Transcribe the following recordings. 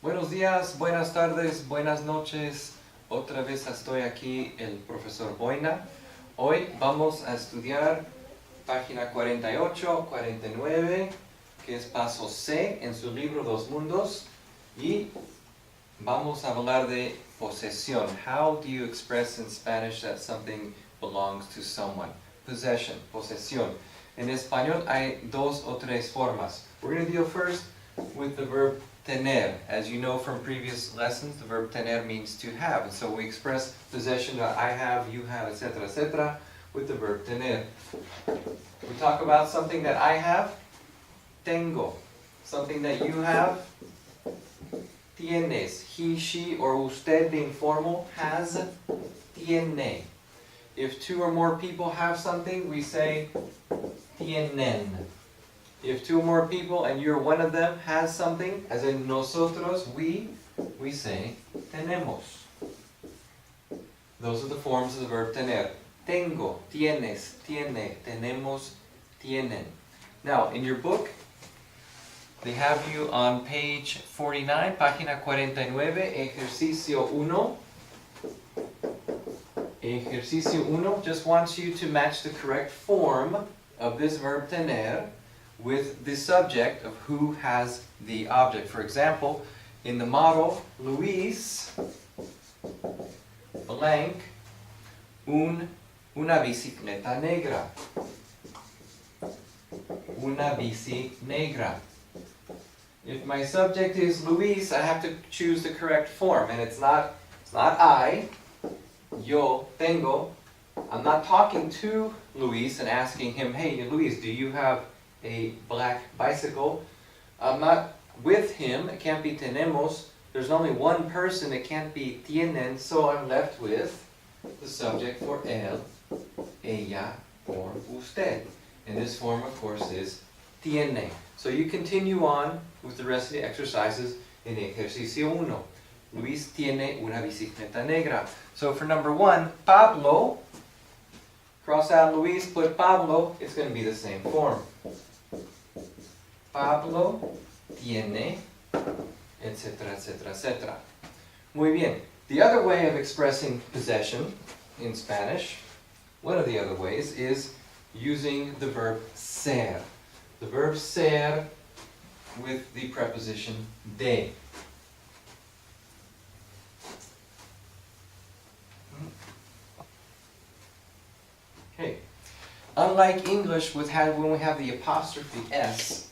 Buenos días, buenas tardes, buenas noches. Otra vez estoy aquí, el profesor Boina. Hoy vamos a estudiar página 48, 49, que es paso C en su libro Dos Mundos. Y vamos a hablar de posesión. How do you express in Spanish that something belongs to someone? Possession, posesión. En español hay dos o tres formas. We're going to deal first with the verb tener. As you know from previous lessons, the verb tener means to have. And so we express possession that I have, you have, etc., with the verb tener. We talk about something that I have, tengo. Something that you have, tienes. He, she, or usted being formal has, tiene. If two or more people have something, we say tienen. If two or more people and you're one of them has something, as in nosotros, we say tenemos. Those are the forms of the verb tener. Tengo, tienes, tiene, tenemos, tienen. Now, in your book, they have you on page 49, página 49, ejercicio 1. Ejercicio 1 just wants you to match the correct form of this verb tener with the subject of who has the object. For example, in the model, Luis blank una bicicleta negra. Una bici negra. If my subject is Luis, I have to choose the correct form, and it's not I. Yo tengo. I'm not talking to Luis and asking him, hey Luis, do you have a black bicycle? I'm not with him. It can't be tenemos. There's only one person. It can't be tienen. So I'm left with the subject for él, ella, or usted. And this form, of course, is tiene. So you continue on with the rest of the exercises in ejercicio 1. Luis tiene una bicicleta negra. So for number 1, Pablo, cross out Luis, put Pablo, it's going to be the same form. Pablo tiene, etc., etc., etc. Muy bien. The other way of expressing possession in Spanish, one of the other ways, is using the verb ser. The verb ser with the preposition de. Okay. Unlike English when we have the apostrophe S,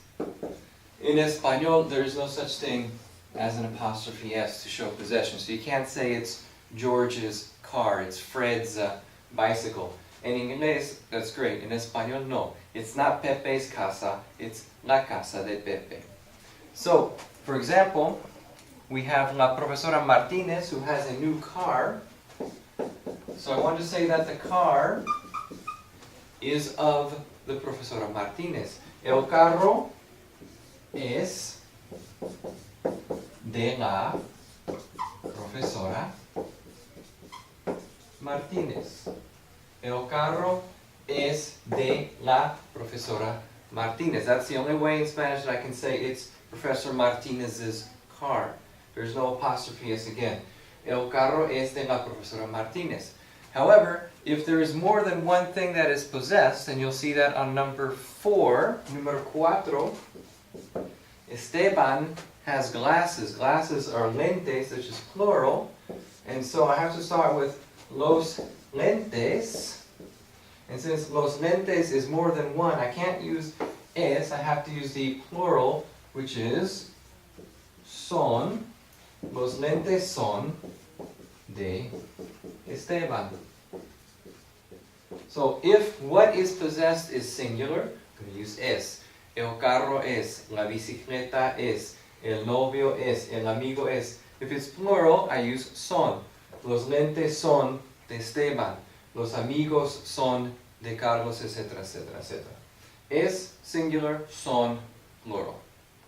in Espanol there is no such thing as an apostrophe S to show possession. So you can't say it's George's car, it's Fred's bicycle. In English, that's great. In Espanol, no. It's not Pepe's casa, it's la casa de Pepe. So, for example, we have la profesora Martinez who has a new car. So I want to say that the car is of the profesora Martinez. El carro es de la profesora Martinez. El carro es de la profesora Martinez. That's the only way in Spanish that I can say it's Professor Martinez's car. There's no apostrophe S again. El carro es de la profesora Martinez. However, if there is more than one thing that is possessed, and you'll see that on number 4, número 4, Esteban has glasses. Glasses are lentes, which is plural. And so I have to start with los lentes. And since los lentes is more than one, I can't use es. I have to use the plural, which is son. Los lentes son de Esteban. So if what is possessed is singular, I'm going to use es. El carro es, la bicicleta es, el novio es, el amigo es. If it's plural, I use son. Los lentes son de Esteban. Los amigos son de Carlos, etc., etc., etc. Es singular, son plural.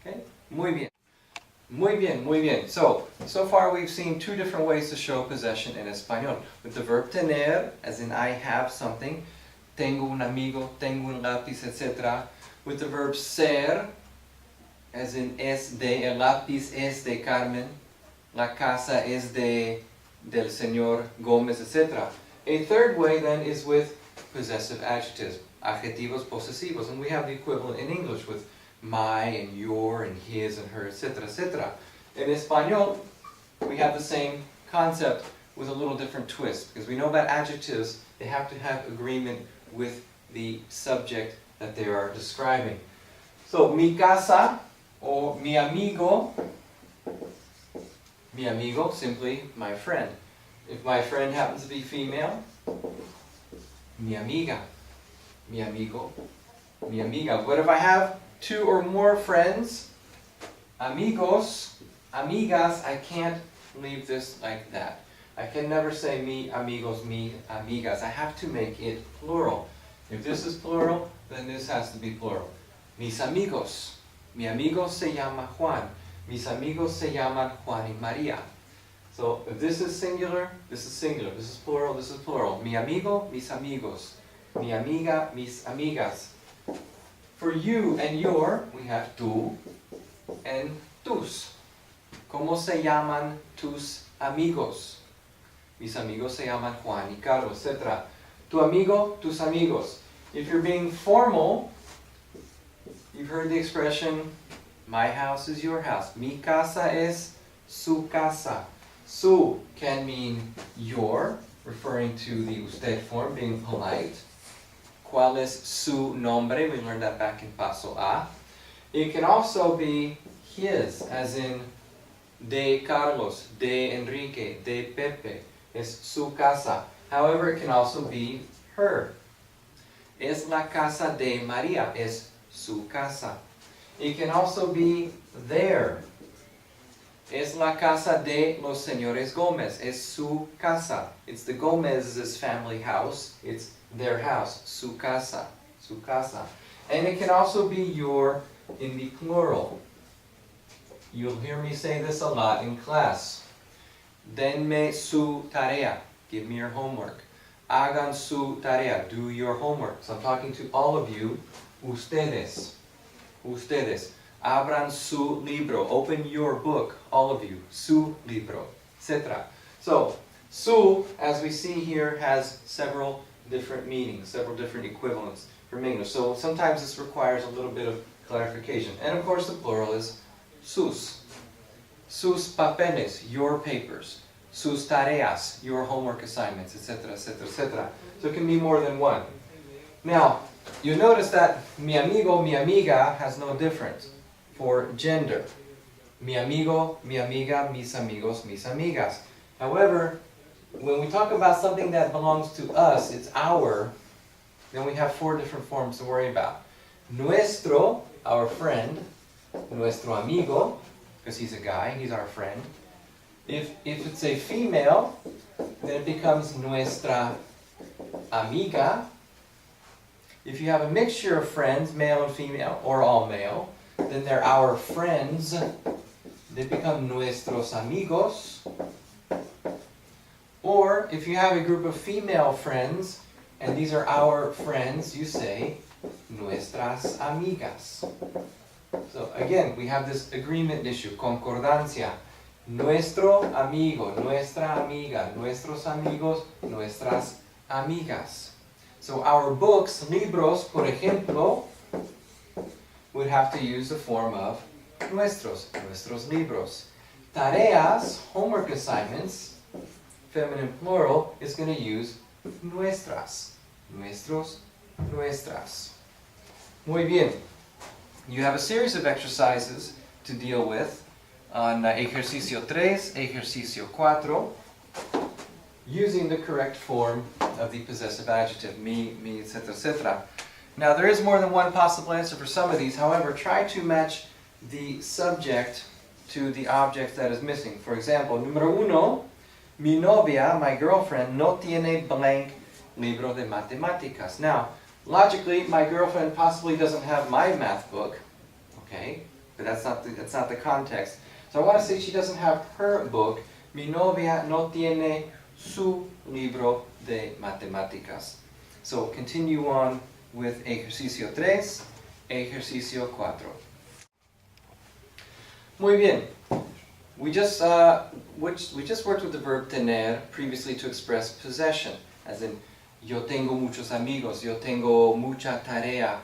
Okay? Muy bien. Muy bien, muy bien. So far we've seen two different ways to show possession in Espanol. With the verb tener, as in I have something. Tengo un amigo, tengo un lápiz, etc. With the verb ser, as in es de, el lápiz es de Carmen, la casa es del señor Gómez, etc. A third way then is with possessive adjectives, adjetivos posesivos, and we have the equivalent in English with my and your and his and her, etc., etc. In Espanol, we have the same concept with a little different twist, because we know that adjectives, they have to have agreement with the subject that they are describing. So, mi casa, or mi amigo, simply my friend. If my friend happens to be female, mi amiga, mi amigo, mi amiga. But if I have two or more friends, amigos, amigas, I can't leave this like that. I can never say mi amigos, mi amigas. I have to make it plural. If this is plural, then this has to be plural. Mis amigos. Mi amigo se llama Juan. Mis amigos se llaman Juan y María. So if this is singular, this is singular. This is plural, this is plural. Mi amigo, mis amigos. Mi amiga, mis amigas. For you and your, we have tú and tus. ¿Cómo se llaman tus amigos? Mis amigos se llaman Juan y Carlos, etc. Tu amigo, tus amigos. If you're being formal, you've heard the expression, my house is your house. Mi casa es su casa. Su can mean your, referring to the usted form, being polite. ¿Cuál es su nombre? We learned that back in paso A. It can also be his, as in de Carlos, de Enrique, de Pepe. Es su casa. However, it can also be her. Es la casa de María. Es su casa. It can also be their. Es la casa de los señores Gómez. Es su casa. It's the Gómez's family house. It's their house. Su casa. Su casa. And it can also be your in the plural. You'll hear me say this a lot in class. Denme su tarea. Give me your homework. Hagan su tarea. Do your homework. So I'm talking to all of you. Ustedes. Ustedes. Abran su libro. Open your book. All of you. Su libro. Etc. So, su, as we see here, has several different meanings, several different equivalents from English. So sometimes this requires a little bit of clarification. And of course the plural is sus. Sus papeles, your papers. Sus tareas, your homework assignments, etc., etc., etc. So it can be more than one. Now, you notice that mi amigo, mi amiga has no difference for gender. Mi amigo, mi amiga, mis amigos, mis amigas. However, when we talk about something that belongs to us, it's our, then we have four different forms to worry about. Nuestro, our friend. Nuestro amigo, because he's a guy, he's our friend. If it's a female, then it becomes nuestra amiga. If you have a mixture of friends, male and female, or all male, then they're our friends. They become nuestros amigos. Or if you have a group of female friends, and these are our friends, you say nuestras amigas. So again, we have this agreement issue, concordancia. Nuestro amigo, nuestra amiga, nuestros amigos, nuestras amigas. So our books, libros, por ejemplo, would have to use the form of nuestros, nuestros libros. Tareas, homework assignments, feminine plural, is going to use nuestras, nuestros, nuestras. Muy bien. You have a series of exercises to deal with on ejercicio 3, ejercicio 4, using the correct form of the possessive adjective, mi, etc., etc. Now, there is more than one possible answer for some of these. However, try to match the subject to the object that is missing. For example, número uno, mi novia, my girlfriend, no tiene blank libro de matemáticas. Now, logically, my girlfriend possibly doesn't have my math book, okay? But that's not the context. So I want to say she doesn't have her book. Mi novia no tiene su libro de matemáticas. So continue on with ejercicio 3, ejercicio 4. Muy bien. We just worked with the verb tener previously to express possession, as in, yo tengo muchos amigos, yo tengo mucha tarea,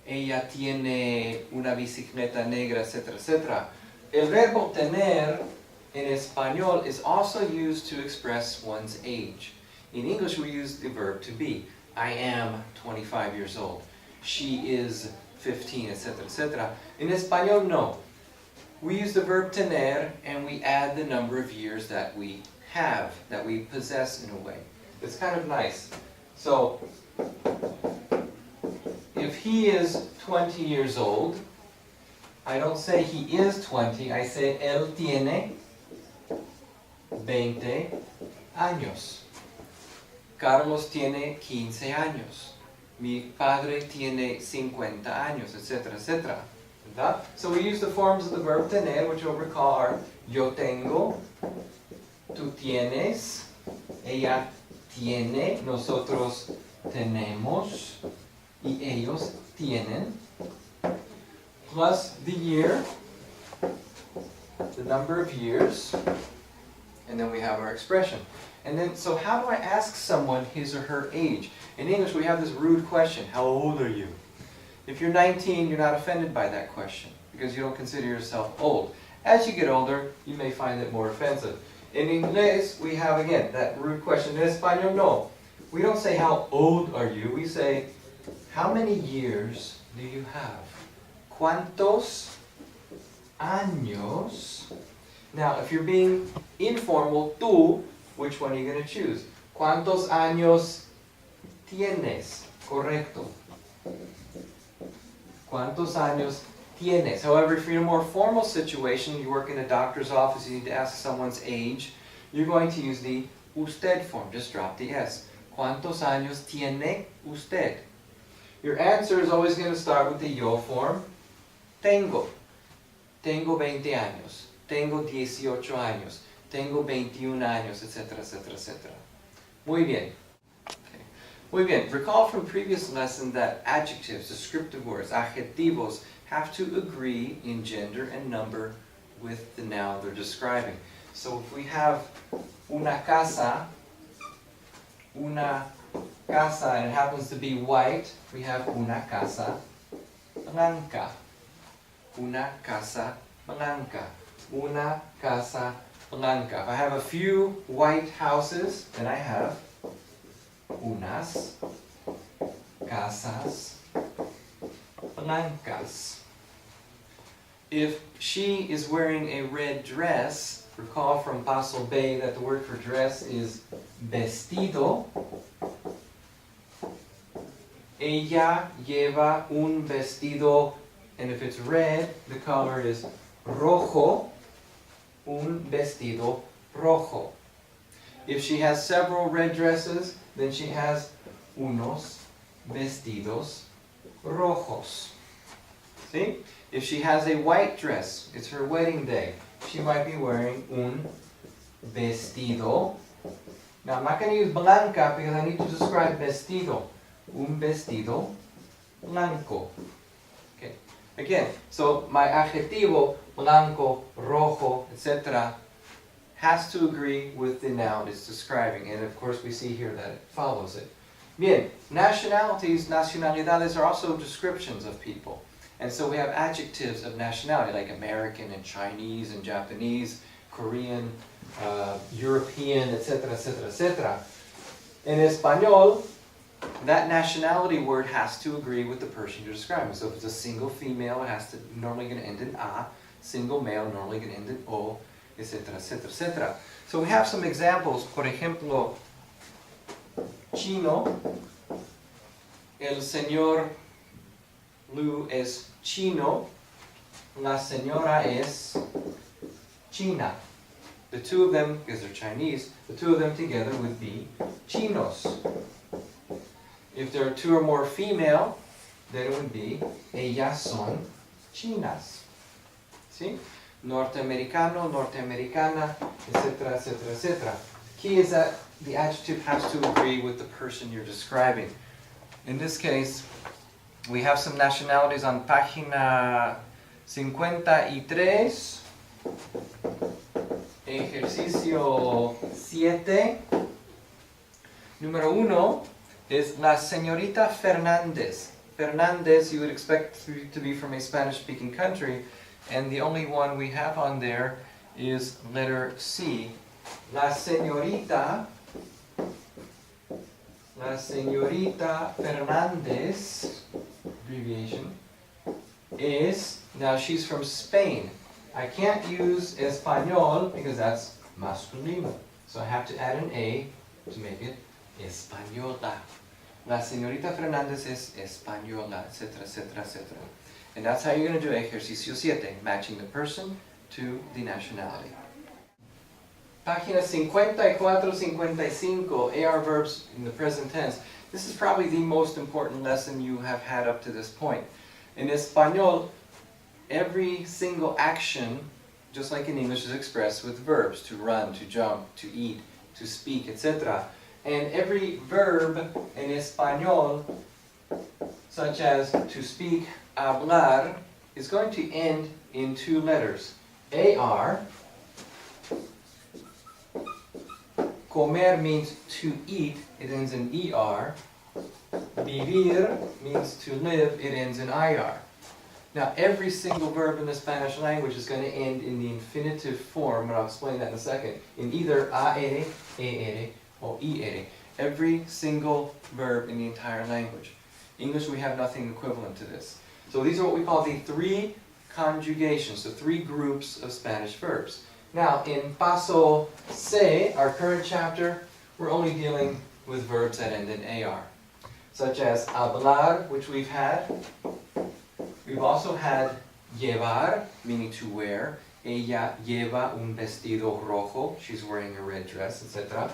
ella tiene una bicicleta negra, etc., etc. El verbo tener in español is also used to express one's age. In English, we use the verb to be. I am 25 years old. She is 15, etc., etc. In español, no. We use the verb tener and we add the number of years that we have, that we possess in a way. It's kind of nice. So, if he is 20 years old, I don't say he is 20, I say él tiene 20 años. Carlos tiene 15 años. Mi padre tiene 50 años, etc., etc. ¿Verdad? So we use the forms of the verb tener, which you'll recall are yo tengo, tú tienes, ella tiene, nosotros tenemos, y ellos tienen, plus the year, the number of years, and then we have our expression. And then, so how do I ask someone his or her age? In English, we have this rude question, how old are you? If you're 19, you're not offended by that question, because you don't consider yourself old. As you get older, you may find it more offensive. In English, we have, again, that rude question. In Español, no. We don't say, how old are you? We say, how many years do you have? ¿Cuántos años? Now, if you're being informal, tú, which one are you going to choose? ¿Cuántos años tienes? Correcto. ¿Cuántos años tienes? However, if you're in a more formal situation, you work in a doctor's office, you need to ask someone's age, you're going to use the usted form. Just drop the S. ¿Cuántos años tiene usted? Your answer is always going to start with the yo form. Tengo. Tengo 20 años. Tengo 18 años. Tengo 21 años, etc., etc., etc. Muy bien. Okay. Muy bien. Recall from previous lesson that adjectives, descriptive words, adjetivos, have to agree in gender and number with the noun they're describing. So if we have una casa, and it happens to be white, we have una casa blanca. Una casa blanca. Una casa blanca. If I have a few white houses, then I have unas casas blancas. If she is wearing a red dress, recall from Paso Bay that the word for dress is vestido. Ella lleva un vestido, and if it's red, the color is rojo. Un vestido rojo. If she has several red dresses, then she has unos vestidos rojos. See? If she has a white dress, it's her wedding day, she might be wearing un vestido. Now I'm not going to use blanca because I need to describe vestido. Un vestido blanco. Okay. Again, so my adjetivo, blanco, rojo, etc., has to agree with the noun it's describing. And of course we see here that it follows it. Bien, nationalities, nacionalidades are also descriptions of people. And so we have adjectives of nationality, like American and Chinese and Japanese, Korean, European, etc., etc., etc. In Espanol, that nationality word has to agree with the person you're describing. So if it's a single female, it has to normally going to end in a. Single male, normally going to end in o, etc., etc., etc. So we have some examples. Por ejemplo, chino. El señor Lu es chino. La señora es china. The two of them, because they're Chinese, the two of them together would be chinos. If there are two or more female, then it would be ellas son chinas. See? Norteamericano, norteamericana, etc., etc., etc. Key is that the adjective has to agree with the person you're describing. In this case, we have some nationalities on página 53. Ejercicio 7. Número 1 is La Señorita Fernández. Fernández, you would expect to be from a Spanish-speaking country, and the only one we have on there is letter C. La Señorita Fernández, abbreviation, is, now she's from Spain. I can't use español because that's masculino. So I have to add an A to make it española. La señorita Fernández es española, etc., etc., etc. And that's how you're going to do ejercicio 7, matching the person to the nationality. Página 54-55, AR verbs in the present tense. This is probably the most important lesson you have had up to this point. In español, every single action, just like in English, is expressed with verbs: to run, to jump, to eat, to speak, etc. And every verb in español, such as to speak, hablar, is going to end in 2 letters. AR. Comer means to eat, it ends in ER. Vivir means to live, it ends in IR. Now, every single verb in the Spanish language is going to end in the infinitive form, and I'll explain that in a second, in either AR, ER, or IR. Every single verb in the entire language. English, we have nothing equivalent to this. So these are what we call the 3 conjugations, the 3 groups of Spanish verbs. Now, in paso C, our current chapter, we're only dealing with verbs that end in AR, such as hablar, which we've had. We've also had llevar, meaning to wear. Ella lleva un vestido rojo. She's wearing a red dress, etc.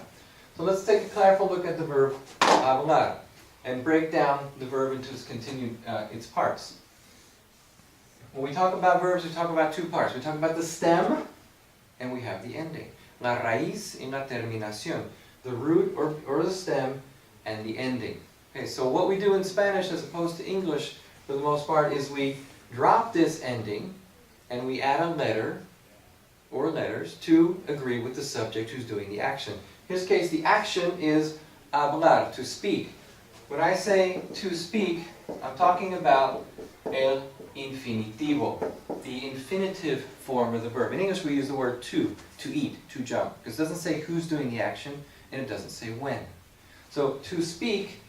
So let's take a careful look at the verb hablar and break down the verb into its parts. When we talk about verbs, we talk about 2 parts. We talk about the stem, and we have the ending. La raíz y la terminación. The root or the stem and the ending. Okay, so what we do in Spanish as opposed to English for the most part is we drop this ending and we add a letter or letters to agree with the subject who's doing the action. In this case, the action is hablar, to speak. When I say to speak, I'm talking about el infinitivo, the infinitive form of the verb. In English, we use the word to eat, to jump, because it doesn't say who's doing the action, and it doesn't say when. So, to speak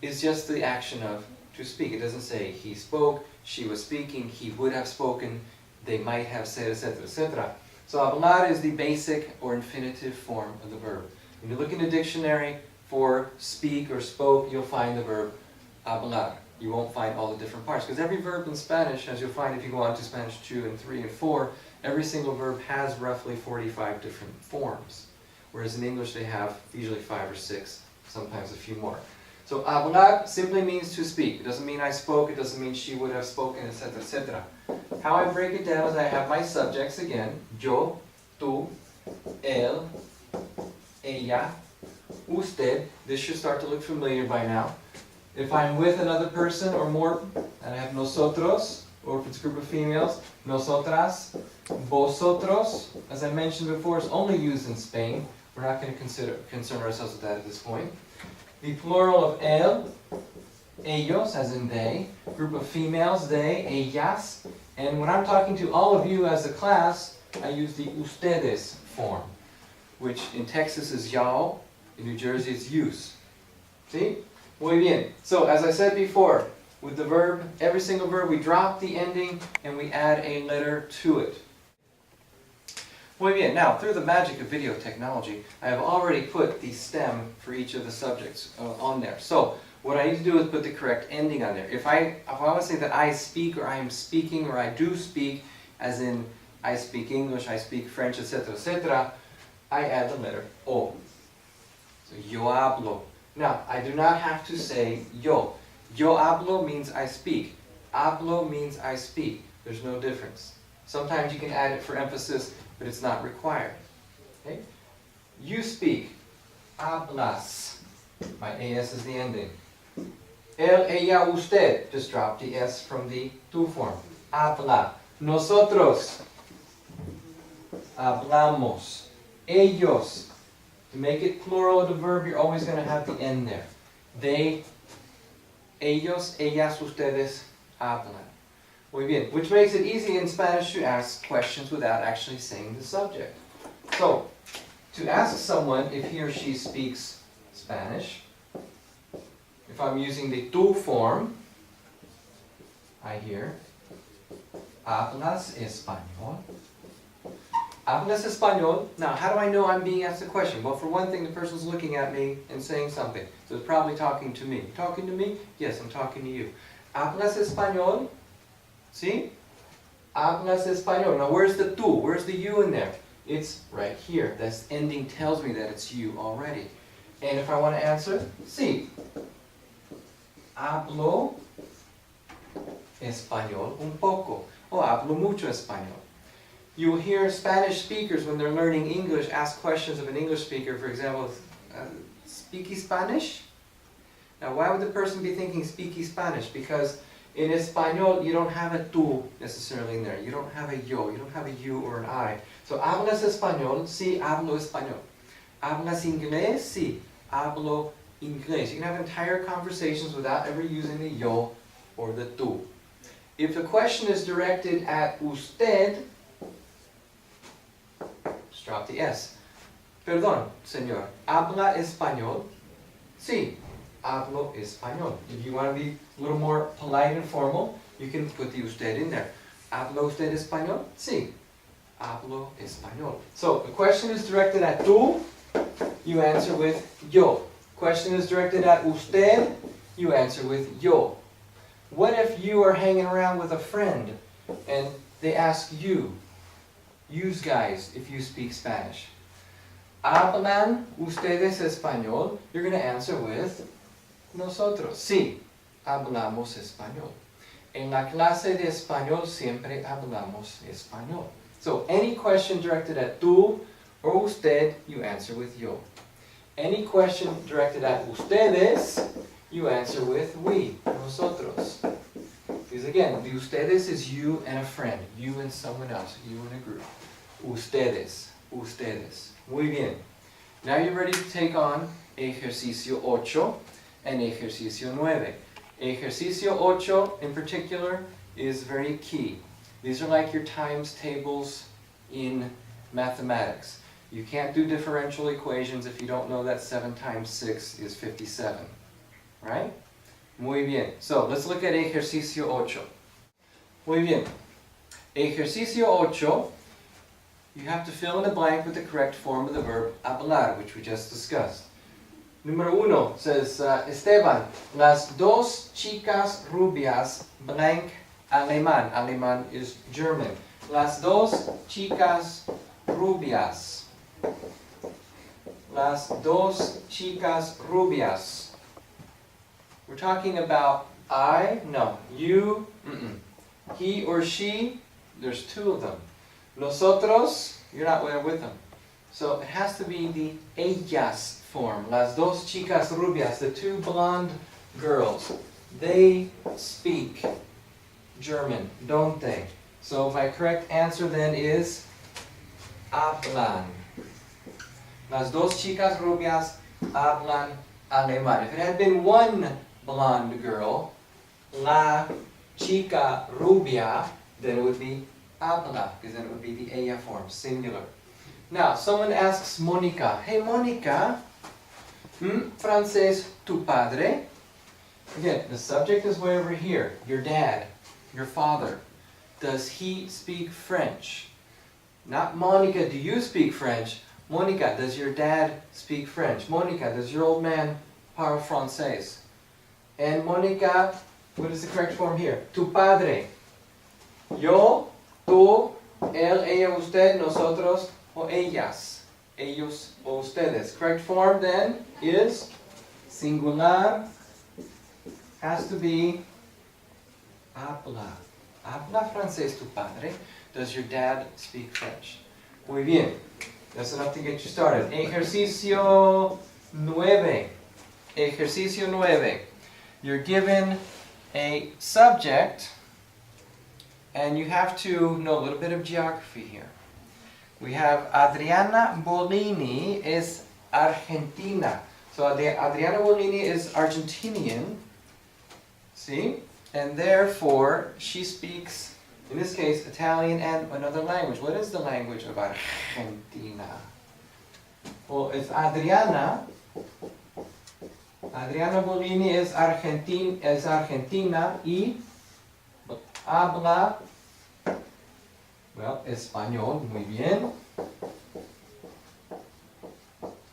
is just the action of to speak. It doesn't say he spoke, she was speaking, he would have spoken, they might have said, etc., etc. So, hablar is the basic or infinitive form of the verb. When you look in the dictionary for speak or spoke, you'll find the verb hablar. You won't find all the different parts, because every verb in Spanish, as you'll find if you go on to Spanish 2 and 3 and 4, every single verb has roughly 45 different forms. Whereas in English they have usually 5 or 6, sometimes a few more. So hablar simply means to speak. It doesn't mean I spoke, it doesn't mean she would have spoken, etc., etc. How I break it down is I have my subjects again: yo, tú, él, ella, usted. This should start to look familiar by now. If I'm with another person or more, and I have nosotros, or if it's a group of females, nosotras, vosotros, as I mentioned before, is only used in Spain. We're not going to concern ourselves with that at this point. The plural of él, ellos, as in they, group of females, they, ellas, and when I'm talking to all of you as a class, I use the ustedes form, which in Texas is y'all, in New Jersey it's yous. See? Muy bien. So, as I said before, with the verb, every single verb, we drop the ending and we add a letter to it. Muy bien. Now, through the magic of video technology, I have already put the stem for each of the subjects on there. So, what I need to do is put the correct ending on there. If I want to say that I speak, or I am speaking, or I do speak, as in I speak English, I speak French, etc., etc., I add the letter O. So, yo hablo. Now, I do not have to say yo. Yo hablo means I speak. Hablo means I speak. There's no difference. Sometimes you can add it for emphasis, but it's not required. Okay? You speak. Hablas. My AS is the ending. Él, ella, usted. Just drop the S from the tú form. Habla. Nosotros. hablamos. Ellos. To make it plural of the verb, you're always going to have the N there. They, ellos, ellas, ustedes hablan. Muy bien. Which makes it easy in Spanish to ask questions without actually saying the subject. So, to ask someone if he or she speaks Spanish, if I'm using the tú form, I hear, ¿hablas español? ¿Hablas español? Now, how do I know I'm being asked a question? Well, for one thing, the person's looking at me and saying something. So it's probably talking to me. Talking to me? Yes, I'm talking to you. ¿Hablas español? See? Hablas español. Now, where's the tú? Where's the you in there? It's right here. This ending tells me that it's you already. And if I want to answer, sí. Hablo español un poco. O hablo mucho español. You will hear Spanish speakers, when they're learning English, ask questions of an English speaker. For example, speaky Spanish? Now, why would the person be thinking speaky Spanish? Because in español, you don't have a tú necessarily in there. You don't have a yo. You don't have a you or an I. So, ¿hablas español? Sí, hablo español. ¿Hablas inglés? Sí, hablo inglés. You can have entire conversations without ever using the yo or the tú. If the question is directed at usted, just drop the S. Perdón, señor. ¿Habla español? Sí, hablo español. If you want to be a little more polite and formal, you can put the usted in there. ¿Habla usted español? Sí, hablo español. So, the question is directed at tú, you answer with yo. Question is directed at usted, you answer with yo. What if you are hanging around with a friend and they ask you, use guys, if you speak Spanish. ¿Hablan ustedes español? You're going to answer with nosotros. Sí, hablamos español. En la clase de español siempre hablamos español. So, any question directed at tú or usted, you answer with yo. Any question directed at ustedes, you answer with we, nosotros. Because again, the ustedes is you and a friend, you and someone else, you and a group. Ustedes, ustedes. Muy bien. Now you're ready to take on ejercicio 8 and ejercicio 9. Ejercicio 8 in particular is very key. These are like your times tables in mathematics. You can't do differential equations if you don't know that 7 times 6 is 57. Right? Muy bien. So, let's look at ejercicio 8. Muy bien. Ejercicio 8, you have to fill in the blank with the correct form of the verb hablar, which we just discussed. Número 1 says, Esteban, las dos chicas rubias, blank, alemán. Alemán is German. Las dos chicas rubias. Las dos chicas rubias. We're talking about I, no. You, he or she, there's 2 of them. Nosotros, you're not there with them. So it has to be the ellas form. Las dos chicas rubias, the 2 blonde girls. They speak German, don't they? So my correct answer then is hablan. Las dos chicas rubias hablan alemán. If it had been 1 blonde girl, la chica rubia, then it would be habla, because then it would be the ella form, singular. Now, someone asks Mónica, hey Mónica, francés tu padre? Again, the subject is way over here. Your dad, your father. Does he speak French? Not Mónica, do you speak French? Mónica, does your dad speak French? Mónica, does your old man parle français? And Mónica, what is the correct form here? Tu padre. Yo, tú, él, ella, usted, nosotros, o ellas. Ellos o ustedes. Correct form then is singular, has to be habla. Habla francés tu padre. Does your dad speak French? Muy bien. That's enough to get you started. Ejercicio 9. Ejercicio 9. You're given a subject, and you have to know a little bit of geography here. We have Adriana Bolini is Argentina. So Adriana Bolini is Argentinian. See? And therefore, she speaks, in this case, Italian and another language. What is the language of Argentina? Well, it's Adriana. Adriana Bolini es Argentina y habla, well, español, muy bien.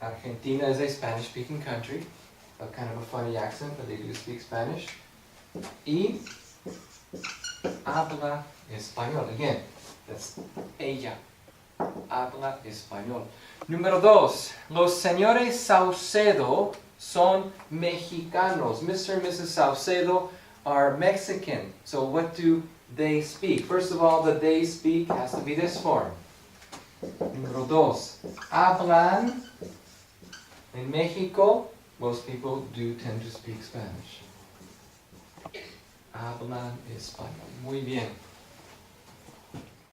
Argentina is a Spanish-speaking country. A kind of a funny accent, but they do speak Spanish. Y habla español. Again, that's ella. Habla español. Número 2. Los señores Saucedo son mexicanos. Mr. and Mrs. Saucedo are Mexican. So what do they speak? First of all, the they speak has to be this form. Número 2. Hablan. In Mexico, most people do tend to speak Spanish. Hablan español. Muy bien.